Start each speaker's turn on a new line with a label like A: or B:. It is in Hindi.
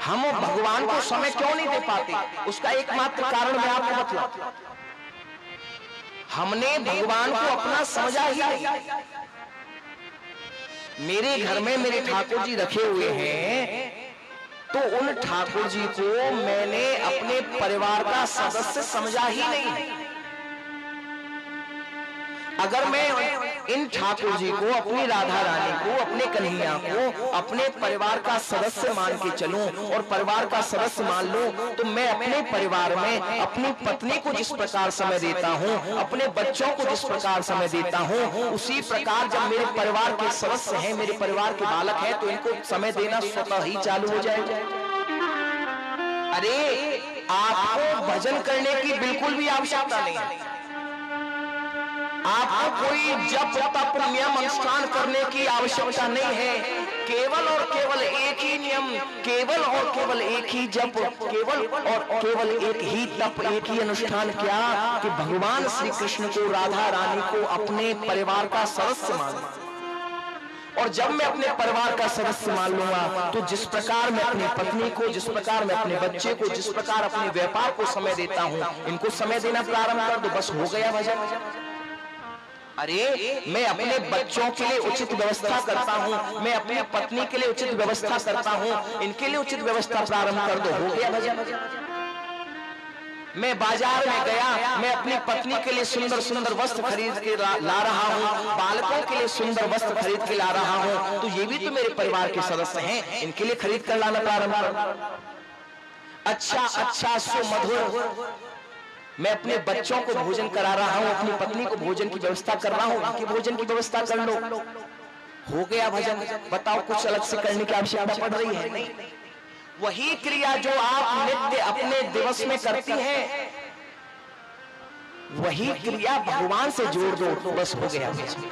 A: हम भगवान को समय क्यों नहीं दे पाते? उसका एकमात्र कारण मैं आपको बतलाऊं, हमने भगवान को अपना समझा ही नहीं। मेरे घर में मेरे ठाकुर जी रखे हुए हैं, तो उन ठाकुर जी को मैंने अपने परिवार का सदस्य समझा ही नहीं। अगर मैं इन ठाकुर जी को, अपनी राधा रानी को, अपने कन्हैया को अपने परिवार का सदस्य मान के चलूं और परिवार का सदस्य मान लूं, तो मैं अपने परिवार में अपनी पत्नी को जिस प्रकार समय देता हूं, अपने बच्चों को जिस प्रकार समय देता हूं, उसी प्रकार जब मेरे परिवार के सदस्य हैं, मेरे परिवार के बालक हैं, तो इनको समय देना स्वतः ही चालू हो जाएगा। अरे आपको भजन करने की बिल्कुल भी आवश्यकता नहीं है, आपको कोई जप तप नियम अनुष्ठान करने की आवश्यकता नहीं है। केवल और केवल एक ही नियम, केवल और केवल एक ही जप, केवल और केवल एक ही तप, एक ही अनुष्ठान, क्या कि भगवान श्री कृष्ण को, राधा रानी को अपने परिवार का सदस्य मान। और जब मैं अपने परिवार का सदस्य मान लूंगा, तो जिस प्रकार मैं अपनी पत्नी को, जिस प्रकार मैं अपने बच्चे को, जिस प्रकार अपने व्यापार को समय देता हूं, इनको समय देना प्रारंभ कर दो, बस हो गया भजन। अरे मैं अपने बच्चों के लिए उचित व्यवस्था करता हूं, मैं अपनी पत्नी के लिए उचित व्यवस्था करता हूं, इनके लिए उचित व्यवस्था प्रारंभ कर दो, हो गया भजन। मैं बाजार में गया, मैं अपनी पत्नी के लिए सुंदर सुंदर वस्त्र खरीद के ला रहा हूं, बालकों के लिए सुंदर वस्त्र खरीद के ला रहा हूं, तो ये भी तो मेरे परिवार के सदस्य हैं, इनके लिए खरीद कर लाना प्रारंभ कर। अच्छा सुमधुर मैं अपने बच्चों को भोजन करा रहा हूं, अपनी पत्नी को भोजन की व्यवस्था कर रहा हूं, उनकी भोजन की व्यवस्था कर लो, हो गया भजन। बताओ कुछ अलग से करने की आवश्यकता पड़ रही है? नहीं। वही क्रिया जो आप नित्य अपने दिवस में करती हैं, वही क्रिया भगवान से जोड़ दो, बस हो गया भजन।